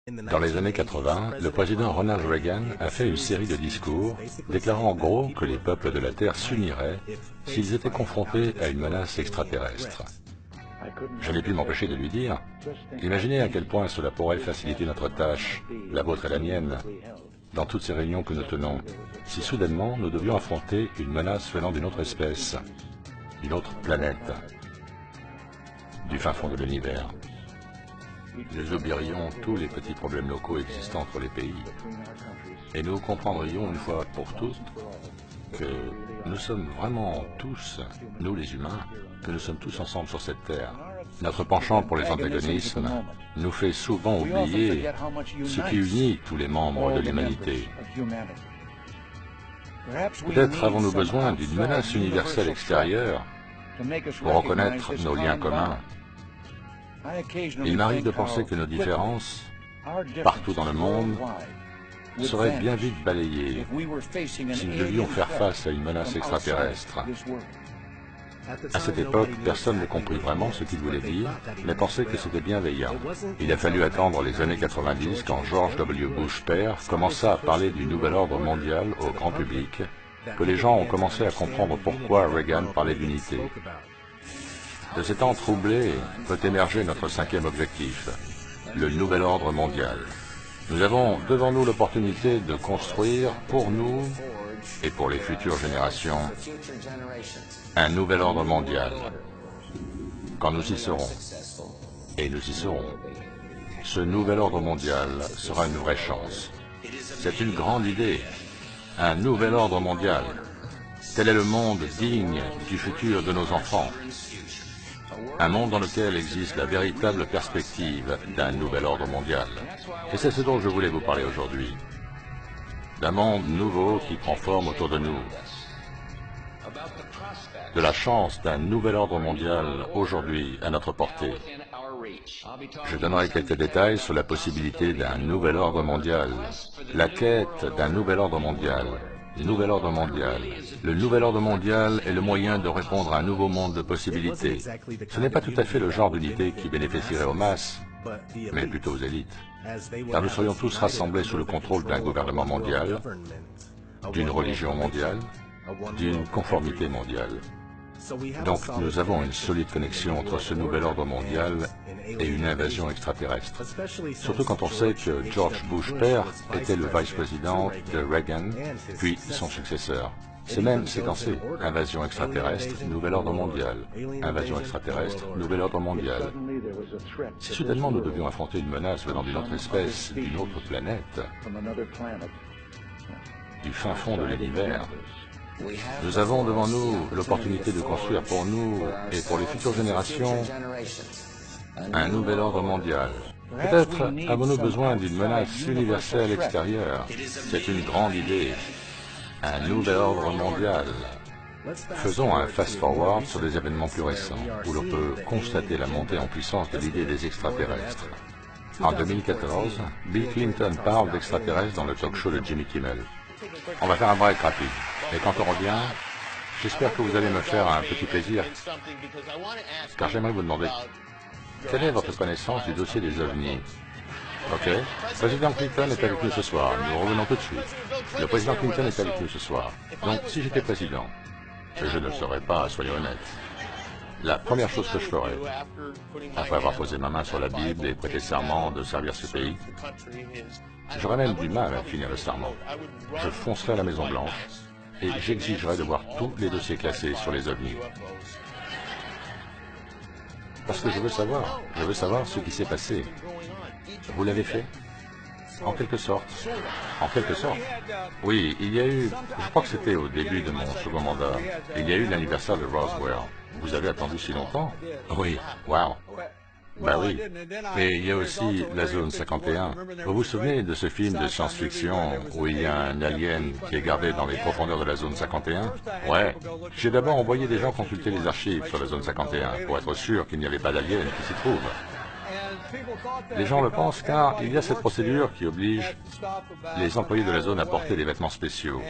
Dans les années 80, le président Ronald Reagan a fait une série de discours déclarant en gros que les peuples de la Terre s'uniraient s'ils étaient confrontés à une menace extraterrestre. Je n'ai pu m'empêcher de lui dire « Imaginez à quel point cela pourrait faciliter notre tâche, la vôtre et la mienne, dans toutes ces réunions que nous tenons, si soudainement nous devions affronter une menace venant d'une autre espèce, d'une autre planète, du fin fond de l'univers. » Nous oublierions tous les petits problèmes locaux existants entre les pays et nous comprendrions une fois pour toutes que nous sommes vraiment tous, nous les humains, que nous sommes tous ensemble sur cette terre. Notre penchant pour les antagonismes nous fait souvent oublier ce qui unit tous les membres de l'humanité. Peut-être avons-nous besoin d'une menace universelle extérieure pour reconnaître nos liens communs. Il m'arrive de penser que nos différences, partout dans le monde, seraient bien vite balayées si nous devions faire face à une menace extraterrestre. À cette époque, personne ne comprit vraiment ce qu'il voulait dire, mais pensait que c'était bienveillant. Il a fallu attendre les années 90 quand George W. Bush père commença à parler du nouvel ordre mondial au grand public, que les gens ont commencé à comprendre pourquoi Reagan parlait d'unité. De ces temps troublés peut émerger notre cinquième objectif, le nouvel ordre mondial. Nous avons devant nous l'opportunité de construire pour nous et pour les futures générations un nouvel ordre mondial. Quand nous y serons, et nous y serons, ce nouvel ordre mondial sera une vraie chance. C'est une grande idée, un nouvel ordre mondial. Tel est le monde digne du futur de nos enfants. Un monde dans lequel existe la véritable perspective d'un nouvel ordre mondial. Et c'est ce dont je voulais vous parler aujourd'hui. D'un monde nouveau qui prend forme autour de nous. De la chance d'un nouvel ordre mondial aujourd'hui à notre portée. Je donnerai quelques détails sur la possibilité d'un nouvel ordre mondial, la quête d'un nouvel ordre mondial. Le nouvel ordre mondial. Le nouvel ordre mondial est le moyen de répondre à un nouveau monde de possibilités. Ce n'est pas tout à fait le genre d'unité qui bénéficierait aux masses, mais plutôt aux élites. Car nous serions tous rassemblés sous le contrôle d'un gouvernement mondial, d'une religion mondiale, d'une conformité mondiale. Donc nous avons une solide connexion entre ce nouvel ordre mondial et une invasion extraterrestre. Surtout quand on sait que George Bush père était le vice-président de Reagan, puis son successeur. C'est même séquencé. Invasion extraterrestre, nouvel ordre mondial. Invasion extraterrestre, nouvel ordre mondial. Si soudainement nous devions affronter une menace venant d'une autre espèce, d'une autre planète, du fin fond de l'univers, nous avons devant nous l'opportunité de construire pour nous et pour les futures générations un nouvel ordre mondial. Peut-être avons-nous besoin d'une menace universelle extérieure. C'est une grande idée. Un nouvel ordre mondial. Faisons un fast-forward sur des événements plus récents, où l'on peut constater la montée en puissance de l'idée des extraterrestres. En 2014, Bill Clinton parle d'extraterrestres dans le talk show de Jimmy Kimmel. On va faire un break rapide. Et quand on revient, j'espère que vous allez me faire un petit plaisir, car j'aimerais vous demander, quelle est votre connaissance du dossier des ovnis? Ok, le président Clinton est avec nous ce soir, nous revenons tout de suite. Le président Clinton est avec nous ce soir. Donc, si j'étais président, et je ne le serais pas, soyons honnêtes, la première chose que je ferais, après avoir posé ma main sur la Bible et prêté serment de servir ce pays, j'aurais même du mal à finir le serment. Je foncerais à la Maison Blanche et j'exigerais de voir tous les dossiers classés sur les ovnis. Parce que je veux savoir ce qui s'est passé. Vous l'avez fait? En quelque sorte. En quelque sorte. Oui, il y a eu, je crois que c'était au début de mon second mandat, il y a eu l'anniversaire de Roswell. Vous avez attendu si longtemps? Oui, wow. Ben oui, mais il y a aussi la zone 51. Vous vous souvenez de ce film de science-fiction où il y a un alien qui est gardé dans les profondeurs de la zone 51? Ouais. J'ai d'abord envoyé des gens consulter les archives sur la zone 51 pour être sûr qu'il n'y avait pas d'alien qui s'y trouve. Les gens le pensent car il y a cette procédure qui oblige les employés de la zone à porter des vêtements spéciaux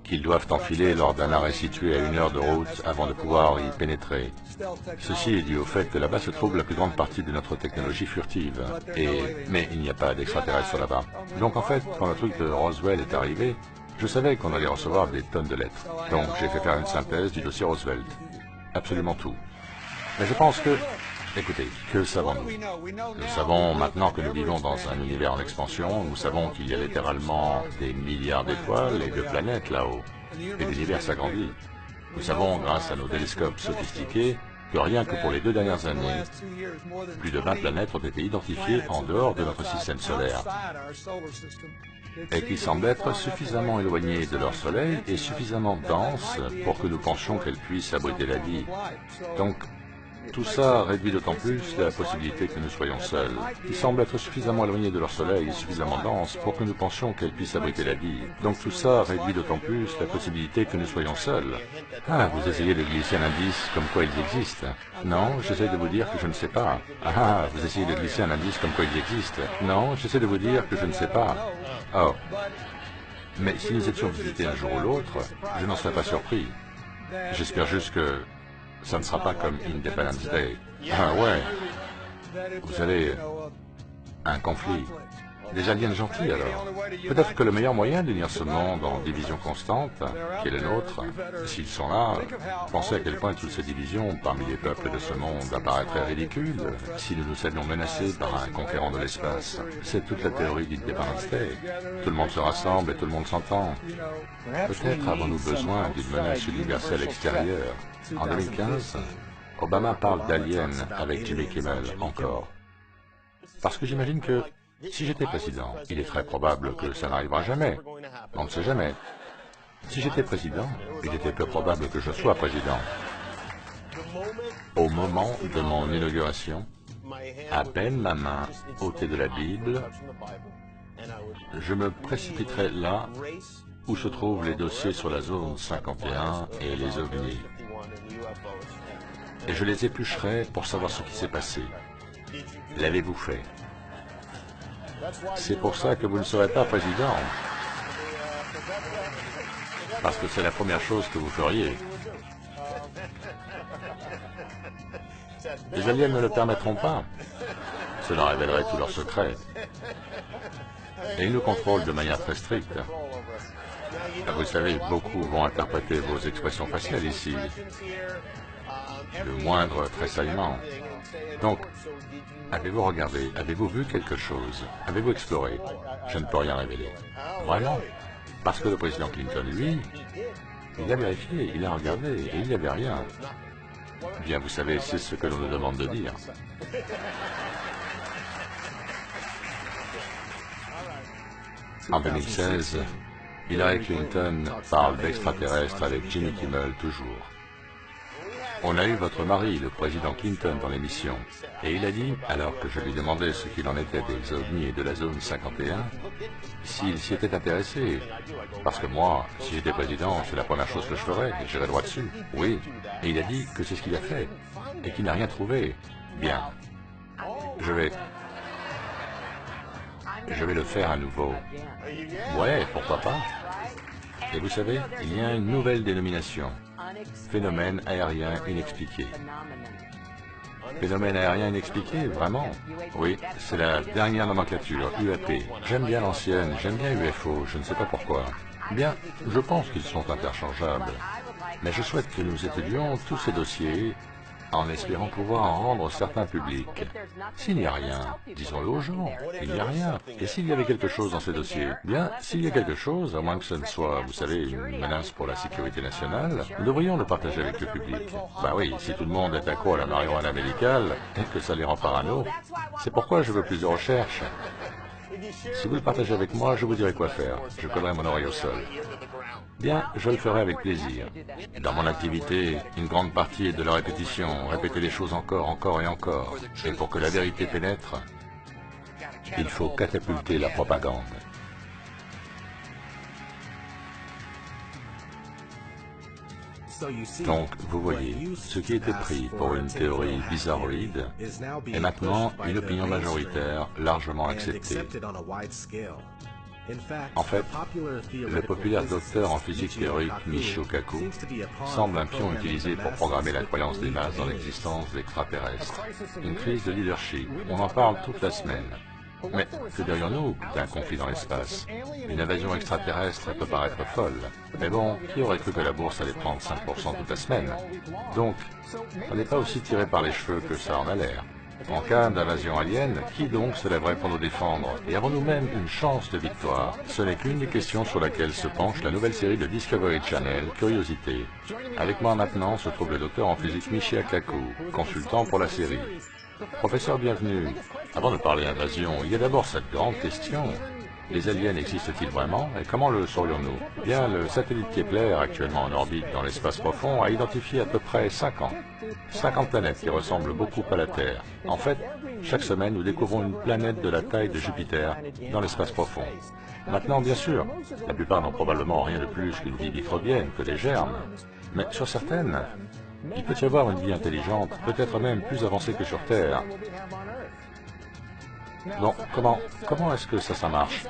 qu'ils doivent enfiler lors d'un arrêt situé à 1 heure de route avant de pouvoir y pénétrer. Ceci est dû au fait que là-bas se trouve la plus grande partie de notre technologie furtive. Mais il n'y a pas d'extraterrestres là-bas. Donc en fait, quand le truc de Roswell est arrivé, je savais qu'on allait recevoir des tonnes de lettres. Donc j'ai fait faire une synthèse du dossier Roosevelt. Absolument tout. Mais je pense que... Écoutez, que savons-nous? Nous savons maintenant que nous vivons dans un univers en expansion, nous savons qu'il y a littéralement des milliards d'étoiles et de planètes là-haut, et l'univers s'agrandit. Nous savons, grâce à nos télescopes sophistiqués, que rien que pour les 2 dernières années, plus de 20 planètes ont été identifiées en dehors de notre système solaire, et qui semblent être suffisamment éloignées de leur Soleil et suffisamment denses pour que nous pensions qu'elles puissent abriter la vie. Donc, tout ça réduit d'autant plus la possibilité que nous soyons seuls. Ils semblent être suffisamment éloignés de leur soleil et suffisamment denses pour que nous pensions qu'elles puissent abriter la vie. Donc tout ça réduit d'autant plus la possibilité que nous soyons seuls. Ah, vous essayez de glisser un indice comme quoi ils existent. Non, j'essaie de vous dire que je ne sais pas. Ah, vous essayez de glisser un indice comme quoi ils existent. Non, j'essaie de vous dire que je ne sais pas. Oh. Mais si nous étions visités un jour ou l'autre, je n'en serais pas surpris. J'espère juste que ça ne sera pas comme Independence Day. Ah ouais. Vous avez un conflit. Des aliens gentils alors. Peut-être que le meilleur moyen d'unir ce monde en division constante, qui est le nôtre, s'ils sont là, pensez à quel point toutes ces divisions parmi les peuples de ce monde apparaîtraient ridicules si nous nous savions menacés par un conquérant de l'espace. C'est toute la théorie d'Independence Day. Tout le monde se rassemble et tout le monde s'entend. Peut-être avons-nous besoin d'une menace universelle extérieure. En 2015, Obama parle d'aliens avec Jimmy Kimmel encore. Parce que j'imagine que si j'étais président, il est très probable que ça n'arrivera jamais. On ne sait jamais. Si j'étais président, il était peu probable que je sois président. Au moment de mon inauguration, à peine ma main ôtée de la Bible, je me précipiterais là où se trouvent les dossiers sur la zone 51 et les ovnis. Et je les éplucherai pour savoir ce qui s'est passé. L'avez-vous fait? C'est pour ça que vous ne serez pas président. Parce que c'est la première chose que vous feriez. Les aliens ne le permettront pas. Cela révélerait tous leurs secrets. Et ils nous contrôlent de manière très stricte. Vous savez, beaucoup vont interpréter vos expressions faciales ici. Le moindre tressaillement. Donc, avez-vous regardé? Avez-vous vu quelque chose? Avez-vous exploré? Je ne peux rien révéler. Vraiment? Parce que le président Clinton, lui, il a vérifié, il a regardé, et il n'y avait rien. Bien, vous savez, c'est ce que l'on nous demande de dire. En 2016, Hillary Clinton parle d'extraterrestres avec Jimmy Kimmel toujours. On a eu votre mari, le président Clinton, dans l'émission, et il a dit, alors que je lui demandais ce qu'il en était des ovnis et de la zone 51, s'il s'y était intéressé. Parce que moi, si j'étais président, c'est la première chose que je ferais, et j'irais droit dessus. Oui, et il a dit que c'est ce qu'il a fait, et qu'il n'a rien trouvé. Bien. Je vais le faire à nouveau. Ouais, pourquoi pas? Et vous savez, il y a une nouvelle dénomination. Phénomène aérien inexpliqué. Phénomène aérien inexpliqué, vraiment? Oui, c'est la dernière nomenclature, UAP. J'aime bien l'ancienne, j'aime bien UFO, je ne sais pas pourquoi. Bien, je pense qu'ils sont interchangeables. Mais je souhaite que nous étudions tous ces dossiers en espérant pouvoir en rendre certains publics. S'il n'y a rien, disons-le aux gens, il n'y a rien. Et s'il y avait quelque chose dans ces dossiers? Bien, s'il y a quelque chose, à moins que ce ne soit, vous savez, une menace pour la sécurité nationale, nous devrions le partager avec le public. Ben oui, si tout le monde est accro à la marijuana médicale, et que ça les rend parano, c'est pourquoi je veux plus de recherche. Si vous le partagez avec moi, je vous dirai quoi faire. Je collerai mon oreille au sol. Bien, je le ferai avec plaisir. Dans mon activité, une grande partie est de la répétition, répéter les choses encore, encore et encore. Et pour que la vérité pénètre, il faut catapulter la propagande. Donc, vous voyez, ce qui était pris pour une théorie bizarroïde est maintenant une opinion majoritaire largement acceptée. En fait, le populaire docteur en physique théorique Michio Kaku semble un pion utilisé pour programmer la croyance des masses dans l'existence d'extraterrestres. Une crise de leadership, on en parle toute la semaine. Mais que dirions-nous d'un conflit dans l'espace? Une invasion extraterrestre peut paraître folle. Mais bon, qui aurait cru que la bourse allait prendre 5% toute la semaine? Donc, on n'est pas aussi tiré par les cheveux que ça en a l'air. En cas d'invasion alien, qui donc se lèverait pour nous défendre? Et avons-nous même une chance de victoire? Ce n'est qu'une des questions sur laquelle se penche la nouvelle série de Discovery Channel, Curiosité. Avec moi maintenant se trouve le docteur en physique Michio Kaku, consultant pour la série. Professeur, bienvenue. Avant de parler invasion, il y a d'abord cette grande question. Les aliens existent-ils vraiment et comment le saurions-nous? Bien, le satellite Kepler, actuellement en orbite dans l'espace profond, a identifié à peu près 50 planètes qui ressemblent beaucoup à la Terre. En fait, chaque semaine, nous découvrons une planète de la taille de Jupiter dans l'espace profond. Maintenant, bien sûr, la plupart n'ont probablement rien de plus qu'une vie microbienne, que des germes. Mais sur certaines, il peut y avoir une vie intelligente, peut-être même plus avancée que sur Terre. Donc, comment est-ce que ça marche?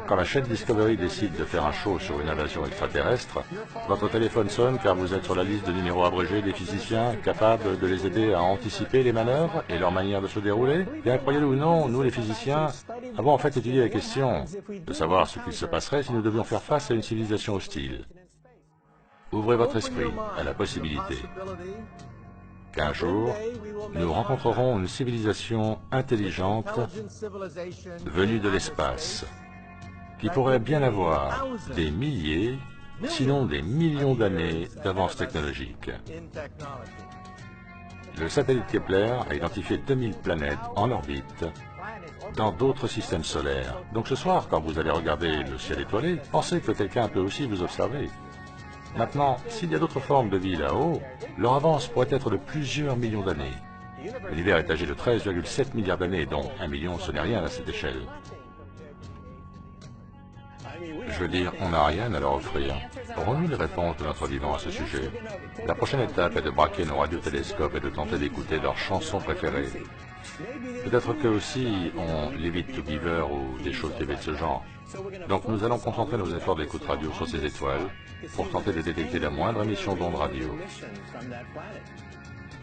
Quand la chaîne Discovery décide de faire un show sur une invasion extraterrestre, votre téléphone sonne car vous êtes sur la liste de numéros abrégés des physiciens capables de les aider à anticiper les manœuvres et leur manière de se dérouler? Bien, croyez-le ou non, nous les physiciens avons en fait étudié la question de savoir ce qu'il se passerait si nous devions faire face à une civilisation hostile. Ouvrez votre esprit à la possibilité qu'un jour, nous rencontrerons une civilisation intelligente venue de l'espace, qui pourrait bien avoir des milliers, sinon des millions d'années d'avance technologique. Le satellite Kepler a identifié 2000 planètes en orbite dans d'autres systèmes solaires. Donc ce soir, quand vous allez regarder le ciel étoilé, pensez que quelqu'un peut aussi vous observer. Maintenant, s'il y a d'autres formes de vie là-haut, leur avance pourrait être de plusieurs millions d'années. L'univers est âgé de 13,7 milliards d'années, dont 1 million ce n'est rien à cette échelle. Je veux dire, on n'a rien à leur offrir. Aurons-nous les réponses de notre vivant à ce sujet? La prochaine étape est de braquer nos radiotélescopes et de tenter d'écouter leurs chansons préférées. Peut-être qu'eux aussi ont Leave It to Beaver ou des shows TV de ce genre. Donc nous allons concentrer nos efforts d'écoute radio sur ces étoiles pour tenter de détecter la moindre émission d'ondes radio.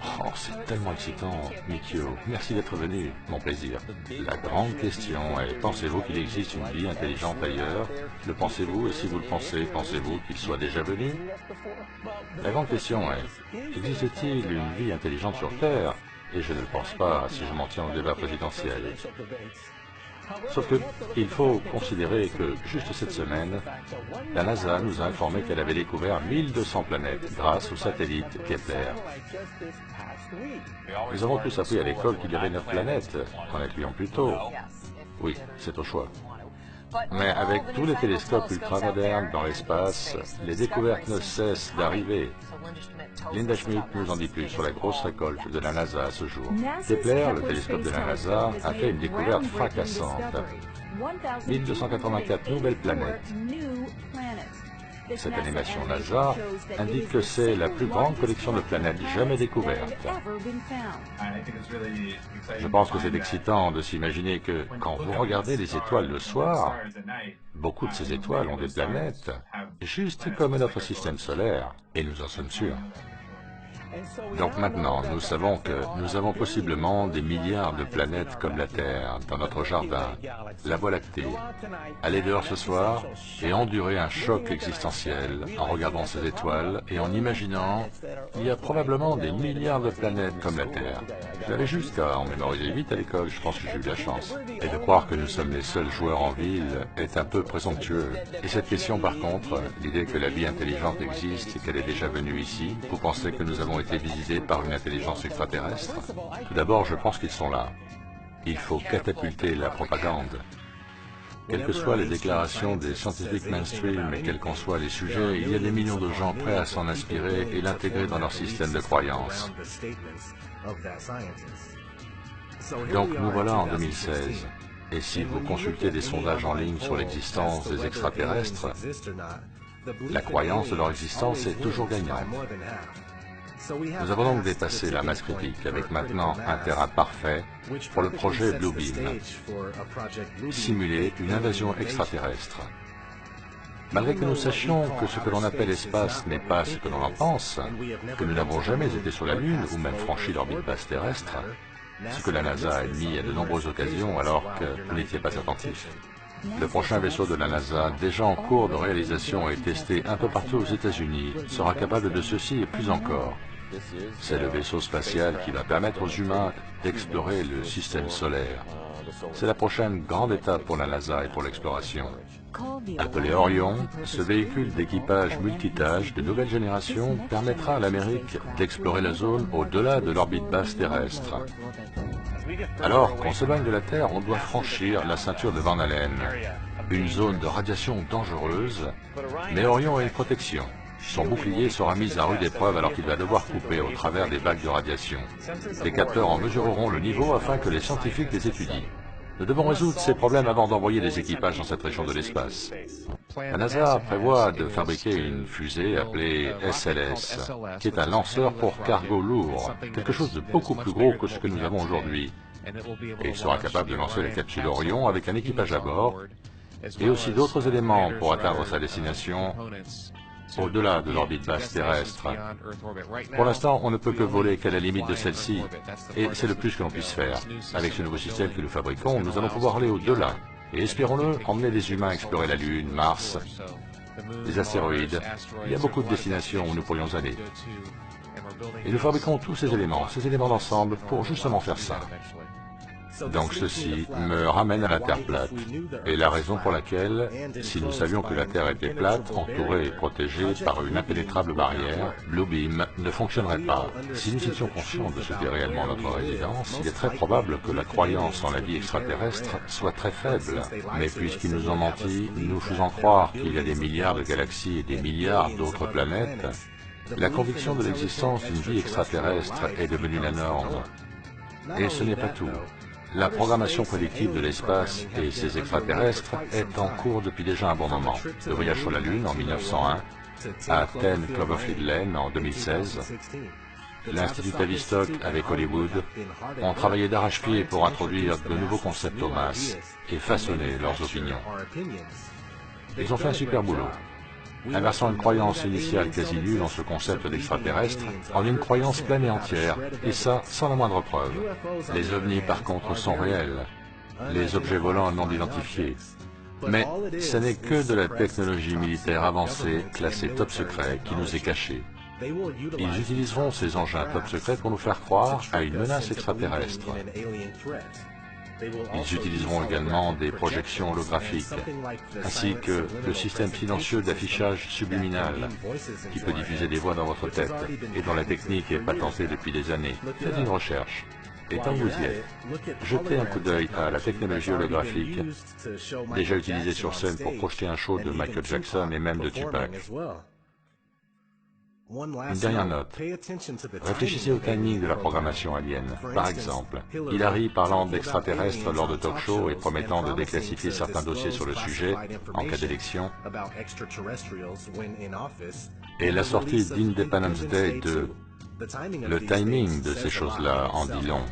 Oh, c'est tellement excitant, Michio. Merci d'être venu, mon plaisir. La grande question est, pensez-vous qu'il existe une vie intelligente ailleurs? Le pensez-vous? Et si vous le pensez, pensez-vous qu'il soit déjà venu? La grande question est, existe-t-il une vie intelligente sur Terre? Et je ne le pense pas si je m'en tiens au débat présidentiel. Sauf que, il faut considérer que, juste cette semaine, la NASA nous a informé qu'elle avait découvert 1200 planètes grâce au satellite Kepler. Nous avons tous appris à l'école qu'il y avait 9 planètes, en incluant Pluto. Oui, c'est au choix. Mais avec tous les télescopes ultramodernes dans l'espace, les découvertes ne cessent d'arriver. Linda Schmidt nous en dit plus sur la grosse récolte de la NASA à ce jour. Kepler, le télescope de la NASA, a fait une découverte fracassante. 1284 nouvelles planètes. Cette animation NASA indique que c'est la plus grande collection de planètes jamais découverte. Je pense que c'est excitant de s'imaginer que quand vous regardez les étoiles le soir, beaucoup de ces étoiles ont des planètes, juste comme notre système solaire, et nous en sommes sûrs. Donc maintenant, nous savons que nous avons possiblement des milliards de planètes comme la Terre dans notre jardin, la Voie lactée. Allez dehors ce soir et endurez un choc existentiel en regardant ces étoiles et en imaginant qu'il y a probablement des milliards de planètes comme la Terre. J'avais juste qu'à en mémoriser 8 à l'école, je pense que j'ai eu de la chance. Et de croire que nous sommes les seuls joueurs en ville est un peu présomptueux. Et cette question par contre, l'idée que la vie intelligente existe et qu'elle est déjà venue ici, vous pensez que nous avons été visités par une intelligence extraterrestre? Tout d'abord, je pense qu'ils sont là. Il faut catapulter la propagande. Quelles que soient les déclarations des scientifiques mainstream et quels qu'en soient les sujets, il y a des millions de gens prêts à s'en inspirer et l'intégrer dans leur système de croyance. Donc nous voilà en 2016. Et si vous consultez des sondages en ligne sur l'existence des extraterrestres, la croyance de leur existence est toujours gagnante. Nous avons donc dépassé la masse critique avec maintenant un terrain parfait pour le projet Bluebeam, simuler une invasion extraterrestre. Malgré que nous sachions que ce que l'on appelle l'espace n'est pas ce que l'on en pense, que nous n'avons jamais été sur la Lune ou même franchi l'orbite basse terrestre, ce que la NASA a admis à de nombreuses occasions alors que vous n'étiez pas attentif. Le prochain vaisseau de la NASA, déjà en cours de réalisation et testé un peu partout aux États-Unis, sera capable de ceci et plus encore. C'est le vaisseau spatial qui va permettre aux humains d'explorer le système solaire. C'est la prochaine grande étape pour la NASA et pour l'exploration. Appelé Orion, ce véhicule d'équipage multitâche de nouvelle génération permettra à l'Amérique d'explorer la zone au-delà de l'orbite basse terrestre. Alors qu'on s'éloigne de la Terre, on doit franchir la ceinture de Van Allen, une zone de radiation dangereuse, mais Orion a une protection. Son bouclier sera mis à rude épreuve alors qu'il va devoir couper au travers des vagues de radiation. Les capteurs en mesureront le niveau afin que les scientifiques les étudient. Nous devons résoudre ces problèmes avant d'envoyer des équipages dans cette région de l'espace. La NASA prévoit de fabriquer une fusée appelée SLS, qui est un lanceur pour cargo lourd, quelque chose de beaucoup plus gros que ce que nous avons aujourd'hui. Et il sera capable de lancer la capsule Orion avec un équipage à bord, et aussi d'autres éléments pour atteindre sa destination au-delà de l'orbite basse terrestre. Pour l'instant, on ne peut que voler qu'à la limite de celle-ci, et c'est le plus que l'on puisse faire. Avec ce nouveau système que nous fabriquons, nous allons pouvoir aller au-delà, et espérons-le, emmener les humains explorer la Lune, Mars, les astéroïdes. Il y a beaucoup de destinations où nous pourrions aller. Et nous fabriquons tous ces éléments d'ensemble, pour justement faire ça. Donc ceci me ramène à la Terre plate, et la raison pour laquelle, si nous savions que la Terre était plate, entourée et protégée par une impénétrable barrière, Bluebeam ne fonctionnerait pas. Si nous étions conscients de ce qu'est réellement notre résidence, il est très probable que la croyance en la vie extraterrestre soit très faible. Mais puisqu'ils nous ont menti, nous faisant croire qu'il y a des milliards de galaxies et des milliards d'autres planètes, la conviction de l'existence d'une vie extraterrestre est devenue la norme. Et ce n'est pas tout. La programmation prédictive de l'espace et ses extraterrestres est en cours depuis déjà un bon moment. Le voyage sur la Lune en 1901, à 10 Cloverfield Lane en 2016, l'Institut Tavistock avec Hollywood ont travaillé d'arrache-pied pour introduire de nouveaux concepts aux masses et façonner leurs opinions. Ils ont fait un super boulot, inversant une croyance initiale quasi nulle en ce concept d'extraterrestre en une croyance pleine et entière, et ça sans la moindre preuve. Les ovnis par contre sont réels, les objets volants non identifiés, mais ce n'est que de la technologie militaire avancée classée top secret qui nous est cachée. Ils utiliseront ces engins top secrets pour nous faire croire à une menace extraterrestre. Ils utiliseront également des projections holographiques, ainsi que le système silencieux d'affichage subliminal, qui peut diffuser des voix dans votre tête, et dont la technique est patentée depuis des années. Faites une recherche. Et tant que vous y êtes, jetez un coup d'œil à la technologie holographique, déjà utilisée sur scène pour projeter un show de Michael Jackson et même de Tupac. Une dernière note. Réfléchissez au timing de la programmation alien. Par exemple, Hillary parlant d'extraterrestres lors de talk shows et promettant de déclassifier certains dossiers sur le sujet en cas d'élection, et la sortie d'Independence Day 2. Le timing de ces choses-là en dit long.